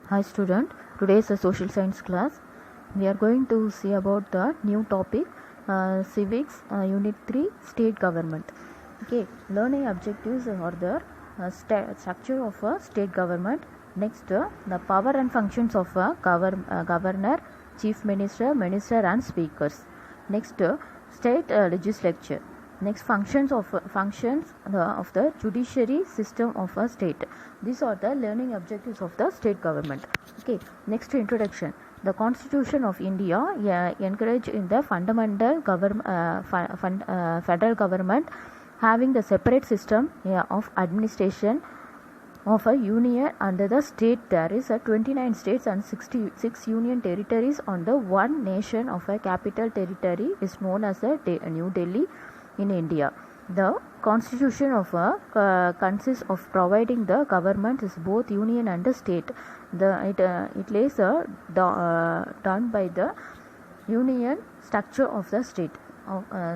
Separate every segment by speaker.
Speaker 1: Hi student, today is a social science class. We are going to see about the new topic civics unit 3 state government. Okay, learning objectives are the structure of a state government. Next, the power and functions of a governor, chief minister, minister and speakers. Next, state legislature. Next, functions of the judiciary system of a state. These are the learning objectives of the state government. Okay, next introduction. The Constitution of India encourage in the fundamental federal government having the separate system of administration of a union under the state. There is 29 states and 66 union territories on the one nation of a capital territory is known as New Delhi in India. The constitution of consists of providing the government is both union and the state. It lays done by the union structure of the state.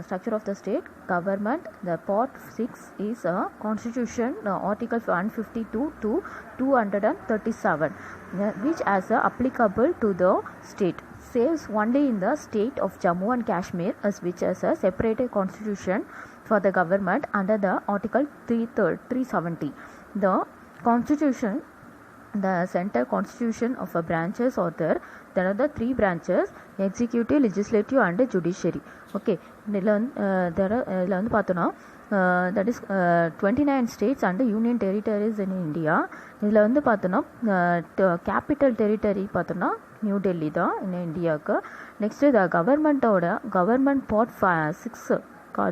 Speaker 1: Structure of the state government. The part 6 is constitution article 152 to 237 which as applicable to the state says only in the state of Jammu and Kashmir which has a separated constitution for the government under the article 370. The constitution, the center constitution of a branches are there. There are the three branches: executive, legislative and judiciary. Okay, that is 29 states and union territories in India. இதில் வந்து பார்த்தோன்னா capital territory பார்த்தோன்னா new Delhi தான் in இந்தியாவுக்கு. Next the government part 6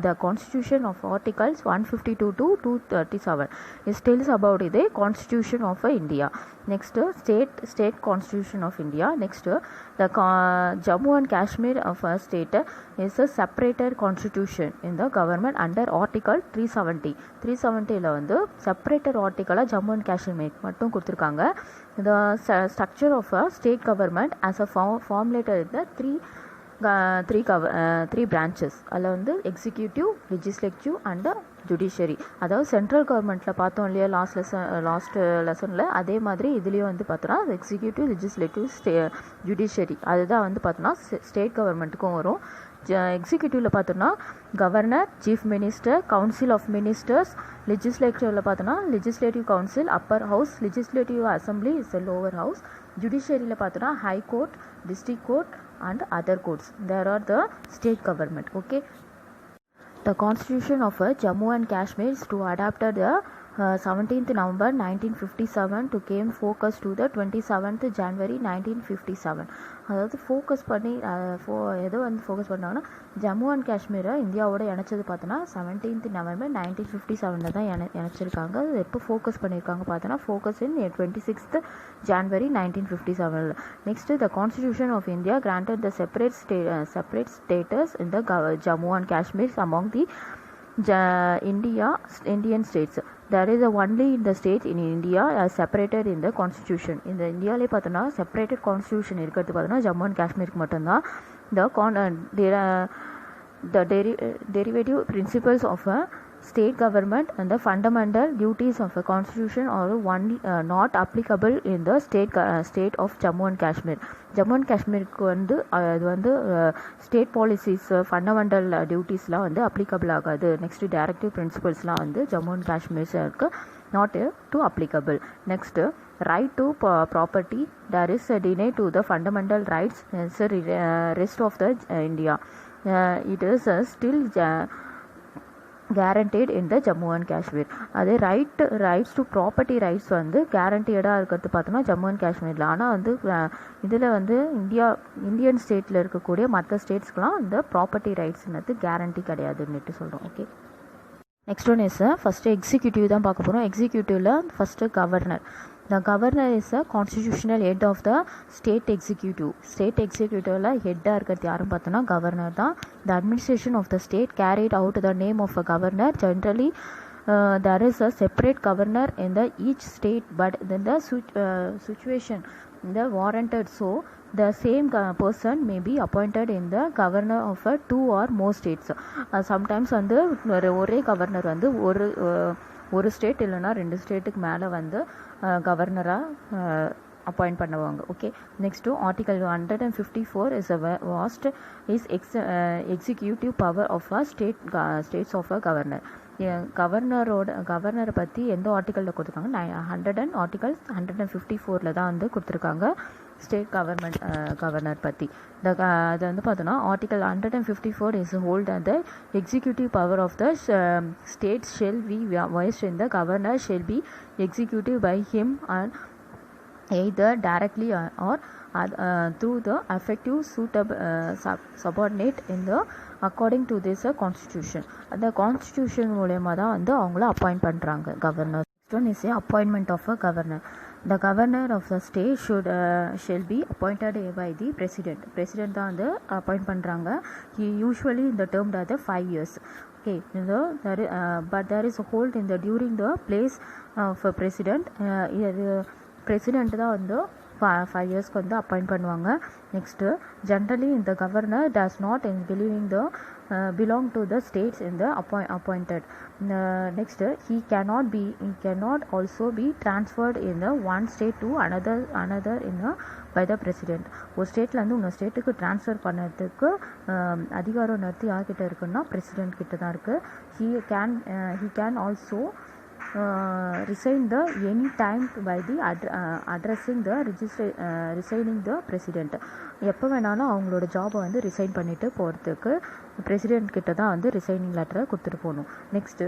Speaker 1: the constitution of articles 152 to 237 it tells about the constitution of India. Next, state constitution of India. Next, the Jammu and Kashmir of a state is a separated constitution in the government under article 370 ல வந்து separated article Jammu and Kashmir மட்டும் கொடுத்திருக்காங்க. The structure of a state government as a formulated in the three branches. அதில் வந்து executive, legislative and judiciary. அதாவது central கவர்மெண்ட்டில் பார்த்தோம் இல்லையா லாஸ்ட் லெசனில், அதே மாதிரி இதுலேயும் வந்து பார்த்தோன்னா எக்ஸிக்யூட்டிவ், லெஜிஸ்லேட்டிவ், ஜுடிஷியரி அதுதான் வந்து பார்த்தோன்னா ஸ்டேட் கவர்மெண்ட்டுக்கும் வரும். எக்ஸிக்யூட்டிவில் பார்த்தோன்னா governor, chief minister, council of ministers. லெஜிஸ்லேட்டிவில் பார்த்தோன்னா legislative council, upper house. Legislative assembly is a lower house. ஜுடிஷியரியில் பார்த்தோன்னா high court, district court and other courts. There are the state government. Okay, the constitution of Jammu and Kashmir is to adapted the 17th November 1957 to came focus to the 27th January 1957. அதாவது focus பண்ணி எதோ வந்து focus பண்ணாங்கன்னா Jammu and காஷ்மீரை இந்தியாவோட இணைச்சது பார்த்தோன்னா 17th November 1957 தான் இணைச்சிருக்காங்க. எப்போ ஃபோக்கஸ் பண்ணியிருக்காங்க பார்த்தோன்னா focus in 26th January 1957. Next, the constitution of India granted the separate status in the Jammu and Kashmir among the Indian states. There is only in the state in India as separated in the constitution. இந்த இந்தியாவிலே பார்த்தோன்னா separated constitution இருக்கிறது பார்த்தோன்னா Jammu and காஷ்மீருக்கு மட்டும்தான். The derivative principles of a state government and the fundamental duties of a constitution are not applicable in the state of Jammu and Kashmir. Jammu and காஷ்மீருக்கு வந்து அது வந்து ஸ்டேட் பாலிசிஸ், ஃபண்டமெண்டல் டியூட்டிஸ்லாம் வந்து applicable ஆகாது. நெக்ஸ்ட், டைரக்டிவ் பிரின்சிபல்ஸ்லாம் வந்து Jammu and காஷ்மீருக்கு not to applicable. Next, right to property. There is a deny to the fundamental rights as rest of the India. It is still guaranteed in the Jammu and Kashmir. அதே rights to property rights வந்து கேரண்டீடாக இருக்கிறது பார்த்தோன்னா Jammu and காஷ்மீரில். ஆனால் வந்து இதில் வந்து Indian ஸ்டேட்டில் இருக்கக்கூடிய மற்ற ஸ்டேட்ஸ்க்கெலாம் இந்த ப்ராப்பர்ட்டி ரைட்ஸ்ன்றது கேரண்டி கிடையாதுன்னுட்டு சொல்கிறோம். Okay, next one is first executive தான் பார்க்க போகிறோம். எக்ஸிக்யூட்டிவில் first governor. The governor is a constitutional head of the state executive. State executiveல ஹெட்டாக இருக்கிறது யாரும் பார்த்தோன்னா கவர்னர் தான். The administration of the state carried out the name of a governor. Generally, there is a separate governor in the each state, but then the situation the warranted so the same person may be appointed in the governor of two or more states. Sometimes வந்து ஒரே governor வந்து ஒரு state இல்லைன்னா 2 ஸ்டேட்டுக்கு மேலே வந்து கவர்னராக appoint பண்ணுவாங்க. Okay, next article 154 is executive power of a states of a governor. கவர்னரை பற்றி எந்த ஆர்டிக்கலில் கொடுத்துருக்காங்க? ஆர்டிகல் 154 தான் வந்து கொடுத்துருக்காங்க ஸ்டேட் கவர்னர் பற்றி. அது வந்து பார்த்தோன்னா ஆர்டிகல் 154 இஸ் ஹோல்ட் அந்த executive power of the states shall be vested in the governor shall be executive by him and either directly or through the effective subordinate in the according to this constitution. அந்த constitution மூலயமா தான் வந்து அவங்கள appoint பண்ணுறாங்க governor. Next one is appointment of a governor. The governor of the state shall be appointed by the president. President தான் வந்து appoint பண்ணுறாங்க. He usually in the term are the 5 years. Okay, but there is a hold in the during the place of a president. President தான் வந்து 5 இயர்ஸ்க்கு வந்து appoint பண்ணுவாங்க. Next generally இந்த governor does not belong to the states இந்த appointed. Next he cannot also be transferred in the one state to another by the president. ஒரு ஸ்டேட்லேருந்து இன்னொரு ஸ்டேட்டுக்கு ட்ரான்ஸ்ஃபர் பண்ணுறதுக்கு அதிகாரம் நடத்தி யார்கிட்ட இருக்குன்னா பிரசிடெண்ட் கிட்ட தான் இருக்குது. he can also resign the any time by the addressing the resigning the president. எப்போ வேணாலும் அவங்களோட ஜாபை வந்து ரிசைன் பண்ணிவிட்டு போகிறதுக்கு பிரசிடெண்ட் கிட்ட தான் வந்து ரிசைனிங் லெட்டரை கொடுத்துட்டு போகணும். நெக்ஸ்ட்டு